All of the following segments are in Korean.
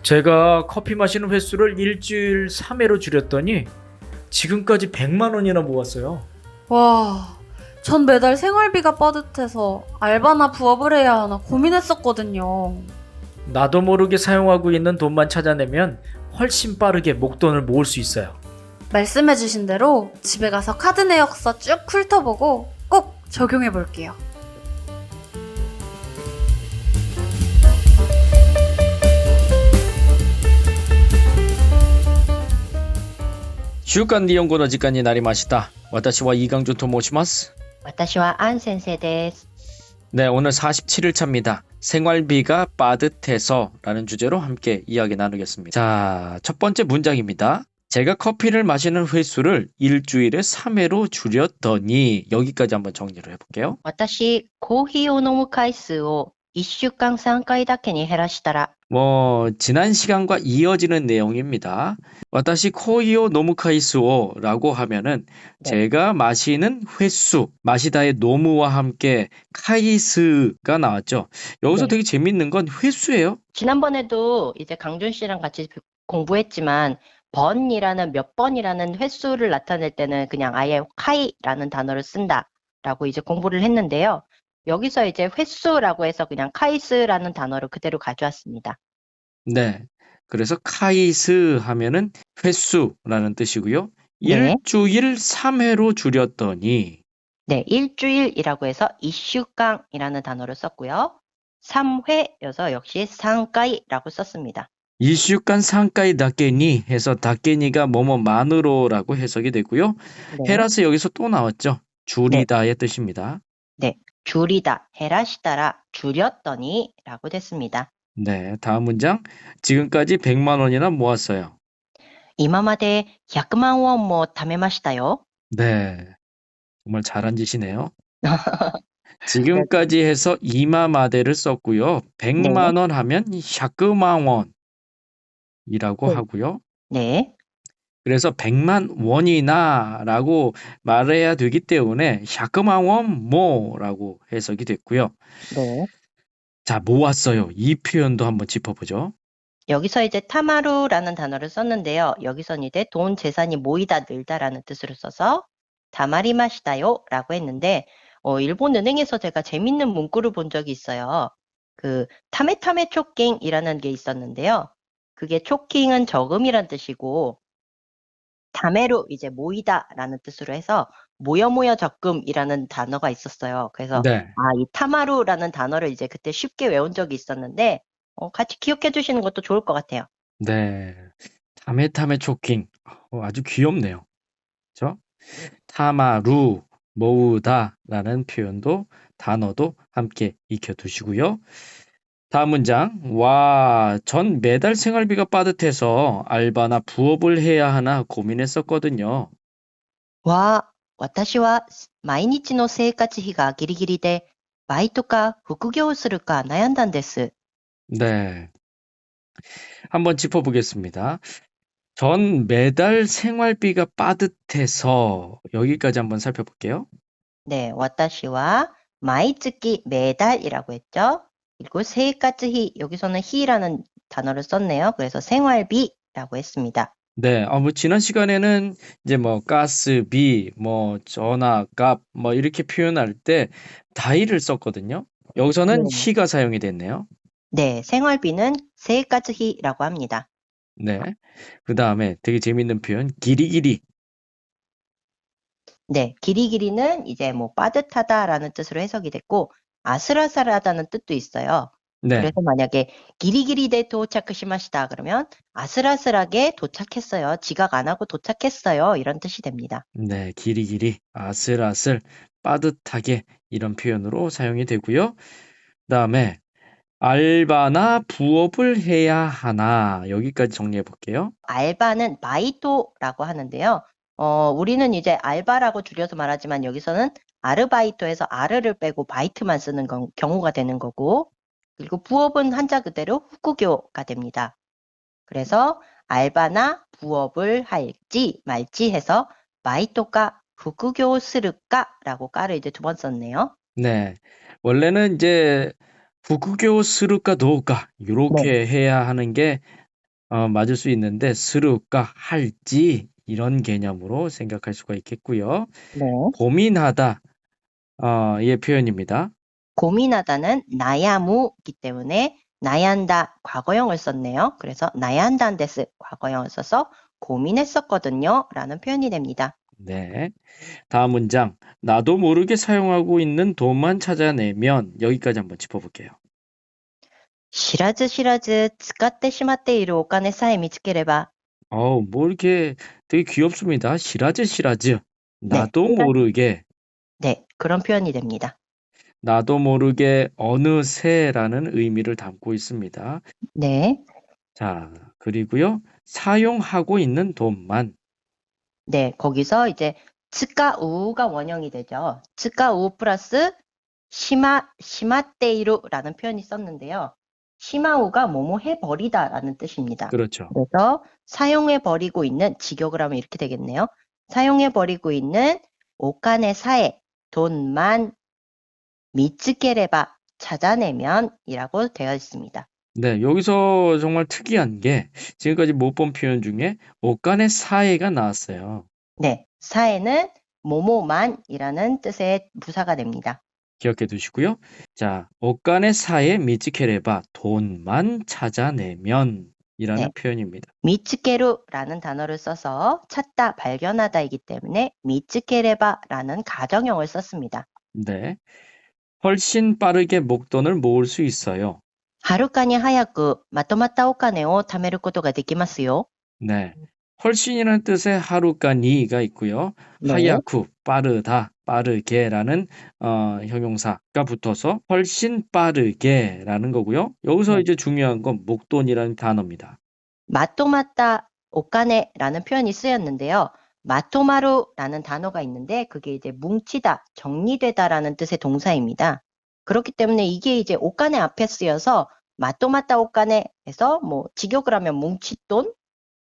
제가 커피 마시는 횟수를 일주일 3회로 줄였더니 지금까지 100만 원이나 모았어요. 와, 전 매달 생활비가 빠듯해서 알바나 부업을 해야 하나 고민했었거든요. 나도 모르게 사용하고 있는 돈만 찾아내면 훨씬 빠르게 목돈을 모을 수 있어요. 말씀해주신 대로 집에 가서 카드 내역서 쭉 훑어보고 꼭 적용해볼게요.週刊日本語の時間になりました。私は이강준と申します。私はアン先生です。 네, 오늘 47일차입니다. 생활비가 빠듯해서 라는 주제로 함께 이야기 나누겠습니다. 자, 첫 번째 문장입니다. 제가 커피를 마시는 횟수를 일주일에 3회로 줄였더니 여기까지 한번 정리를 해볼게요. 私、コーヒーを飲む回数を1週間3回だけに減らしたら、 지난 시간과 이어지는 내용입니다. 와타시 코이오 노무카이스오 라고 하면은 네. 제가 마시는 횟수, 마시다의 노무와 함께 카이스가 나왔죠. 여기서 네. 되게 재밌는 건 횟수예요. 지난번에도 이제 강준 씨랑 같이 공부했지만 번이라는 몇 번이라는 횟수를 나타낼 때는 그냥 아예 카이라는 단어를 쓴다라고 이제 공부를 했는데요. 여기서 이제 횟수라고 해서 그냥 카이스라는 단어를 그대로 가져왔습니다. 네. 그래서 카이스 하면은 횟수라는 뜻이고요. 네. 일주일 3회로 줄였더니 네, 일주일이라고 해서 1週間이라는 단어를 썼고요. 3회여서 역시 3回라고 썼습니다. 1週間 3回 다케니 해서 다케니가 뭐뭐만으로라고 해석이 되고요. 네. 헤라스 여기서 또 나왔죠. 줄이다의 뜻입니다. 네, 줄이다, 헤라시다라, 줄였더니 라고 됐습니다. 네, 다음 문장. 지금까지 100만 원이나 모았어요. 今まで100万ウォンも貯めましたよ. 네, 정말 잘한 짓이네요. 지금까지 해서 이마마데를 썼고요. 100만 원 하면 100만 원이라고 네. 하고요. 네, 그래서 100만 원이나 라고 말해야 되기 때문에 100만 원 모라고 해석이 됐고요. 네. 자, 모았어요. 이 표현도 한번 짚어보죠. 여기서 이제 타마루라는 단어를 썼는데요. 여기서는 이제 돈, 재산이 모이다, 늘다라는 뜻으로 써서 다마리마시다요 라고 했는데, 일본 은행에서 제가 재밌는 문구를 본 적이 있어요. 그 타메타메 초킹이라는 게 있었는데요. 그게 초킹은 저금이란 뜻이고, 다메로 이제 모이다라는 뜻으로 해서 모여 적금이라는 단어가 있었어요. 그래서 네. 이 타마루라는 단어를 이제 그때 쉽게 외운 적이 있었는데 같이 기억해 주시는 것도 좋을 것 같아요. 네. 타메타메 초킹. 아주 귀엽네요. 그렇죠? 타마루, 모으다라는 표현도 단어도 함께 익혀두시고요. 다음 문장. 와, 전 매달 생활비가 빠듯해서 알바나 부업을 해야 하나 고민했었거든요. わ、私は毎日の生活費がギリギリでバイトか副業をするか悩んだんです. 네. 한번 짚어보겠습니다. 전 매달 생활비가 빠듯해서 여기까지 한번 살펴볼게요. 네, 私は毎月 매달이라고 했죠. 그리고 세이까츠히 여기서는 히라는 단어를 썼네요. 그래서 생활비라고 했습니다. 네, 지난 시간에는 이제 가스비, 전화값, 이렇게 표현할 때 다이를 썼거든요. 여기서는 네. 히가 사용이 됐네요. 네, 생활비는 세이까츠히라고 합니다. 네. 그 다음에 되게 재밌는 표현, 기리기리. 네, 기리기리는 이제 빠듯하다라는 뜻으로 해석이 됐고 아슬아슬하다는 뜻도 있어요. 네. 그래서 만약에 기리기리데 도착시마시다 그러면 아슬아슬하게 도착했어요. 지각 안 하고 도착했어요. 이런 뜻이 됩니다. 네, 기리기리, 아슬아슬, 빠듯하게 이런 표현으로 사용이 되고요. 그 다음에 알바나 부업을 해야 하나 여기까지 정리해 볼게요. 알바는 바이토라고 하는데요. 우리는 이제 알바라고 줄여서 말하지만 여기서는 아르바이토에서 아르를 빼고 바이트만 쓰는 경우가 되는 거고, 그리고 부업은 한자 그대로 후쿠교가 됩니다. 그래서 알바나 부업을 할지 말지 해서 바이토가 후쿠교 스르까라고 까를 이제 두 번 썼네요. 네. 원래는 이제 후쿠교 스루까 도우까 이렇게 해야 하는 게 맞을 수 있는데 스루가 할지 이런 개념으로 생각할 수가 있겠고요. 네. 고민하다 의 표현입니다. 고민하다는 나야무이기 때문에 나얀다 과거형을 썼네요. 그래서 나얀단데스 과거형을 써서 고민했었거든요 라는 표현이 됩니다. 네. 다음 문장. 나도 모르게 사용하고 있는 돈만 찾아내면 여기까지 한번 짚어볼게요. 知らず知らず使ってしまっているお金さえ見つければ 뭐 이렇게 되게 귀엽습니다. 시라즈 시라즈. 네, 나도 모르게 네, 그런 표현이 됩니다. 나도 모르게 어느새라는 의미를 담고 있습니다. 네, 자, 그리고요. 사용하고 있는 돈만. 네, 거기서 이제 츠카우가 원형이 되죠. 츠카우 플러스 시마테이루라는 표현이 썼는데요. 시마우가 뭐뭐 해버리다라는 뜻입니다. 그렇죠. 그래서 사용해버리고 있는, 직역을 하면 이렇게 되겠네요. 사용해버리고 있는 오칸의 사에 돈만 미츠케레바 찾아내면이라고 되어 있습니다. 네, 여기서 정말 특이한 게 지금까지 못 본 표현 중에 옷간의 사이가 나왔어요. 네, 사에는 뭐뭐만이라는 뜻의 부사가 됩니다. 기억해 두시고요. 자, 옷간의 사이에 미치케레바 돈만 찾아내면 이라는 네. 표현입니다. 미츠케루라는 단어를 써서 찾다, 발견하다이기 때문에 미츠케레바라는 가정형을 썼습니다. 네. 훨씬 빠르게 목돈을 모을 수 있어요. はるかに早くまとまったお金を貯めることができますよ. 네. 훨씬이라는 뜻의 하루까니가 있고요. 네. 하야쿠, 빠르다, 빠르게라는 형용사가 붙어서 훨씬 빠르게라는 거고요. 여기서 네. 이제 중요한 건 목돈이라는 단어입니다. まとまったお金라는 표현이 쓰였는데요. 마토마루라는 단어가 있는데 그게 이제 뭉치다, 정리되다라는 뜻의 동사입니다. 그렇기 때문에 이게 이제 오카네 앞에 쓰여서 마토마타 오카네에서 뭐 직역을 하면 뭉칫돈,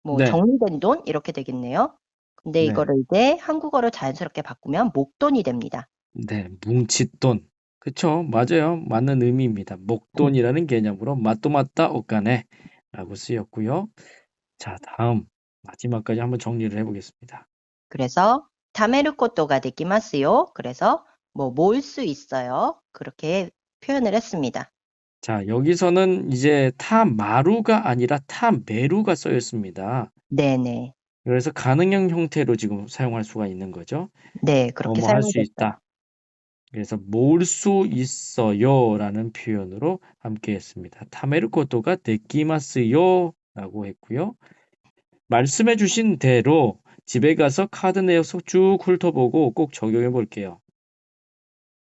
뭐 네. 정리된 돈 이렇게 되겠네요. 근데 네. 이거를 이제 한국어로 자연스럽게 바꾸면 목돈이 됩니다. 네, 뭉칫돈. 그쵸? 맞아요. 맞는 의미입니다. 목돈이라는 개념으로 마또마따 오까네라고 쓰였고요. 자, 다음 마지막까지 한번 정리를 해보겠습니다. 그래서 타메르 코토가 데키마스요. 그래서 뭐 모을 수 있어요. 그렇게 표현을 했습니다. 자, 여기서는 이제 타마루가 아니라 타메루가 쓰였습니다. 네네. 그래서 가능형 형태로 지금 사용할 수가 있는 거죠. 네, 그렇게 할 수 사용됐어요. 있다. 그래서 모을 수 있어요라는 표현으로 함께 했습니다. 타메르 코토가 데키마스요라고 했고요. 말씀해 주신 대로 집에 가서 카드 내역 쭉 훑어보고 꼭 적용해 볼게요.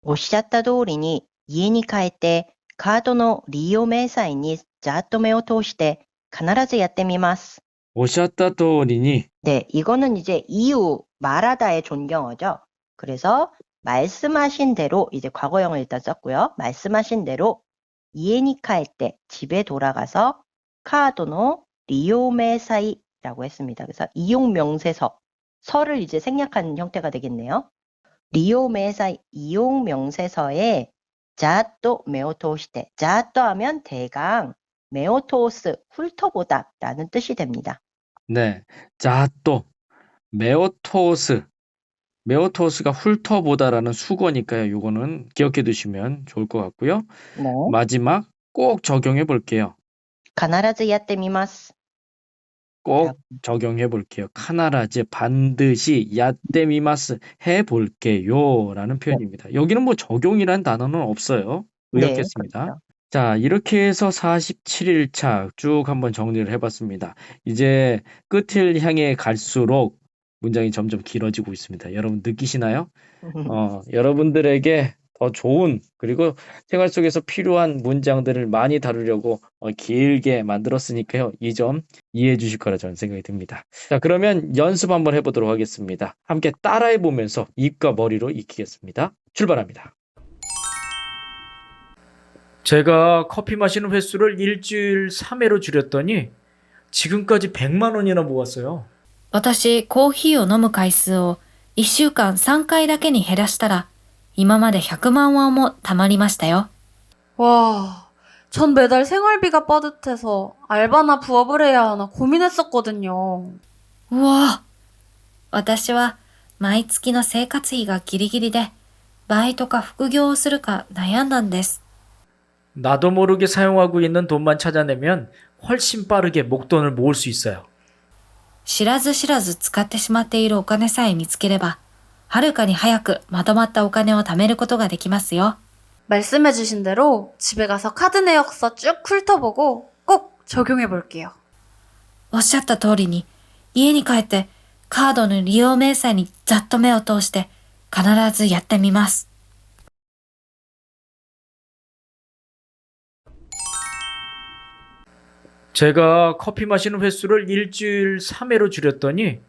おっしゃった通りに家に帰ってカードの利用明細にざっと目を通して必ずやってみます. 오셨다 도리니 네, 이거는 이제 이유 말하다의 존경어죠. 그래서 말씀하신 대로 이제 과거형을 일단 썼고요. 말씀하신 대로 이에니 카에때 집에 돌아가서 카드노 리오 매사이라고 했습니다. 그래서 이용 명세서 서를 이제 생략한 형태가 되겠네요. 리오 매사이 이용 명세서에 자또 메오토시테 자또 하면 대강 메오토스 훑어보다라는 뜻이 됩니다. 네, 자 또 메오토스가 훑어보다라는 수거니까요. 요거는 기억해 두시면 좋을 것 같고요. 네. 마지막 꼭 적용해 볼게요. 必ずやってみます. 꼭 적용해 볼게요. 카나라즈 반드시 야떼미마스 해 볼게요라는 표현입니다. 여기는 뭐 적용이란 단어는 없어요. 의역했습니다. 네, 그렇죠. 자, 이렇게 해서 47일차 쭉 한번 정리를 해봤습니다. 이제 끝을 향해 갈수록 문장이 점점 길어지고 있습니다. 여러분 느끼시나요? 여러분들에게 더 좋은 그리고 생활 속에서 필요한 문장들을 많이 다루려고 길게 만들었으니까요. 이 점 이해해 주실 거라 저는 생각이 듭니다. 자, 그러면 연습 한번 해보도록 하겠습니다. 함께 따라해 보면서 입과 머리로 익히겠습니다. 출발합니다. 제가 커피 마시는 횟수를 일주일 3회로 줄였더니 지금까지 100만 원이나 모았어요. 私、コーヒーを飲む回数を1週間3回だけに減らしたら、今まで100万ウォンも貯まりましたよ。 와, 전 매달 생활비가 빠듯해서 알바나 부업을 해야 하나 고민했었거든요. うわ、私は毎月の生活費がギリギリで、バイトか副業をするか悩んだんです。 나도 모르게 사용하고 있는 돈만 찾아내면 훨씬 빠르게 목돈을 모을 수 있어요. 知らず知らず使ってしまっているお金さえ見つければ、はるかに早くまとまったお金を貯めることができますよ。 말씀해주신 대로 집에 가서 카드 내역서 쭉 훑어보고 꼭 적용해볼게요. おっしゃった通りに、家に帰ってカードの利用明細にざっと目を通して必ずやってみます。 제가 커피 마시는 횟수를 일주일 3회로 줄였더니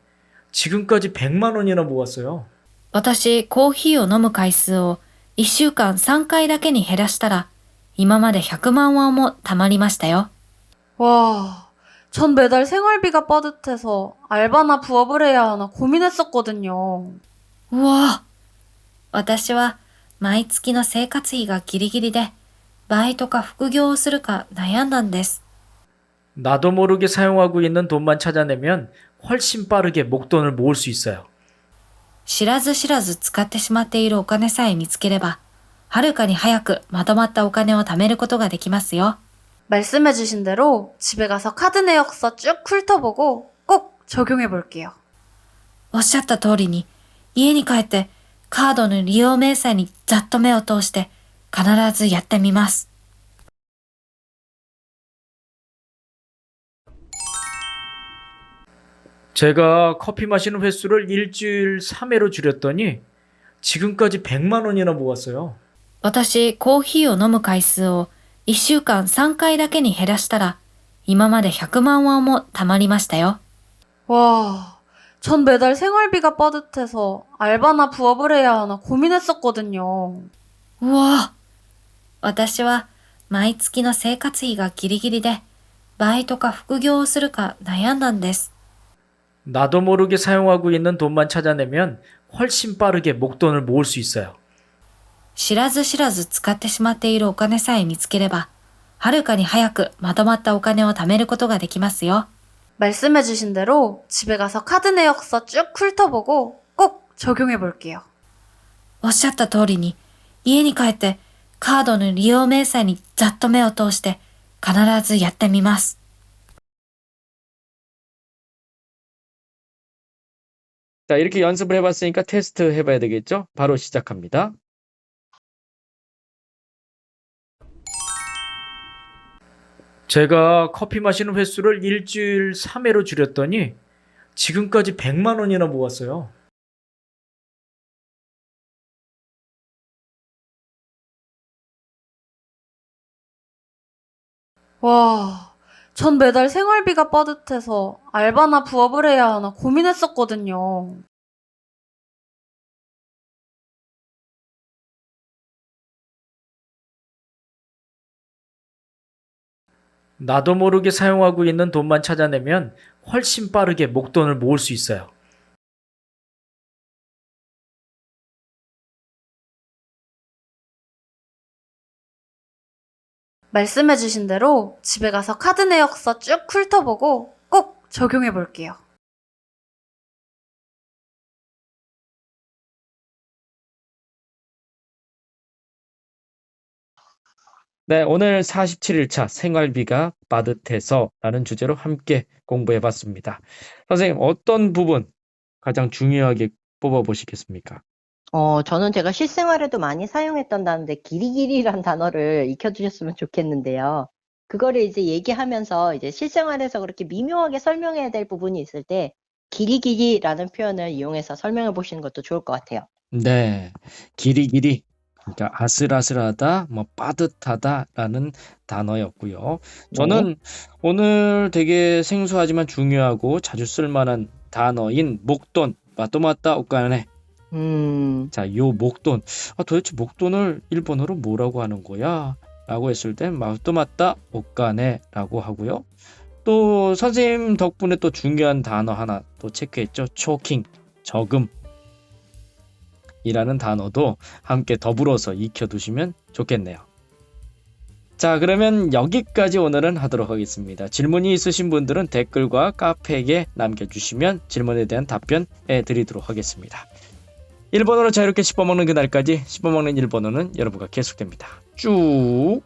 지금까지 100만 원이나 모았어요. 私、コーヒーを飲む回数を1週間3回だけに減らしたら、今まで100万ウォンも貯まりましたよ。 와, 전 매달 생활비가 빠듯해서 알바나 부업을 해야 하나 고민했었거든요. うわ、私は毎月の生活費がギリギリで、バイトか副業をするか悩んだんです。 나도 모르게 사용하고 있는 돈만 찾아내면 훨씬 빠르게 목돈을 모을 수 있어요. 知らず知らず使ってしまっているお金さえ見つければ、はるかに早くまとまったお金を貯めることができますよ。 말씀해주신 대로 집에 가서 카드 내역서 쭉 훑어보고 꼭 적용해볼게요. おっしゃった通りに、家に帰ってカードの利用明細にざっと目を通して必ずやってみます。 제가 커피 마시는 횟수를 일주일 3회로 줄였더니 지금까지 100만 원이나 모았어요. 私、コーヒーを飲む回数を1週間3回だけに減らしたら、今まで100万ウォンも貯まりましたよ。 와, 전 매달 생활비가 빠듯해서 알바나 부업을 해야 하나 고민했었거든요. うわ、私は毎月の生活費がギリギリで、バイトか副業をするか悩んだんです。 나도 모르게 사용하고 있는 돈만 찾아내면 훨씬 빠르게 목돈을 모을 수 있어요. 知らず知らず使ってしまっているお金さえ見つければ、はるかに早くまとまったお金を貯めることができますよ。 말씀해주신 대로 집에 가서 카드 내역서 쭉 훑어보고 꼭 적용해볼게요. おっしゃった通りに、家に帰ってカードの利用明細にざっと目を通して必ずやってみます。 자, 이렇게 연습을 해봤으니까 테스트 해봐야 되겠죠? 바로 시작합니다. 제가 커피 마시는 횟수를 일주일 3회로 줄였더니 지금까지 100만 원이나 모았어요. 와, 전 매달 생활비가 빠듯해서 알바나 부업을 해야 하나 고민했었거든요. 나도 모르게 사용하고 있는 돈만 찾아내면 훨씬 빠르게 목돈을 모을 수 있어요. 말씀해주신 대로 집에 가서 카드 내역서 쭉 훑어보고 꼭 적용해볼게요. 네, 오늘 47일차 생활비가 빠듯해서 라는 주제로 함께 공부해봤습니다. 선생님, 어떤 부분 가장 중요하게 뽑아보시겠습니까? 저는 제가 실생활에도 많이 사용했던 단어인데, 기리기리란 단어를 익혀주셨으면 좋겠는데요. 그거를 이제 얘기하면서 이제 실생활에서 그렇게 미묘하게 설명해야 될 부분이 있을 때, 기리기리라는 표현을 이용해서 설명해 보시는 것도 좋을 것 같아요. 네, 기리기리. 그러니까 아슬아슬하다, 뭐 빠듯하다라는 단어였고요. 저는 오늘 되게 생소하지만 중요하고 자주 쓸만한 단어인 목돈, 마토마타 오카네. 자, 요 목돈. 도대체 목돈을 일본어로 뭐라고 하는 거야? 라고 했을 때 마토마타 오카네라고 하고요. 또 선생님 덕분에 또 중요한 단어 하나 또 체크했죠. 초킹, 저금. 이라는 단어도 함께 더불어서 익혀두시면 좋겠네요. 자, 그러면 여기까지 오늘은 하도록 하겠습니다. 질문이 있으신 분들은 댓글과 카페에 남겨주시면 질문에 대한 답변해 드리도록 하겠습니다. 일본어로 자유롭게 씹어먹는 그날까지 씹어먹는 일본어는 여러분과 계속됩니다. 쭉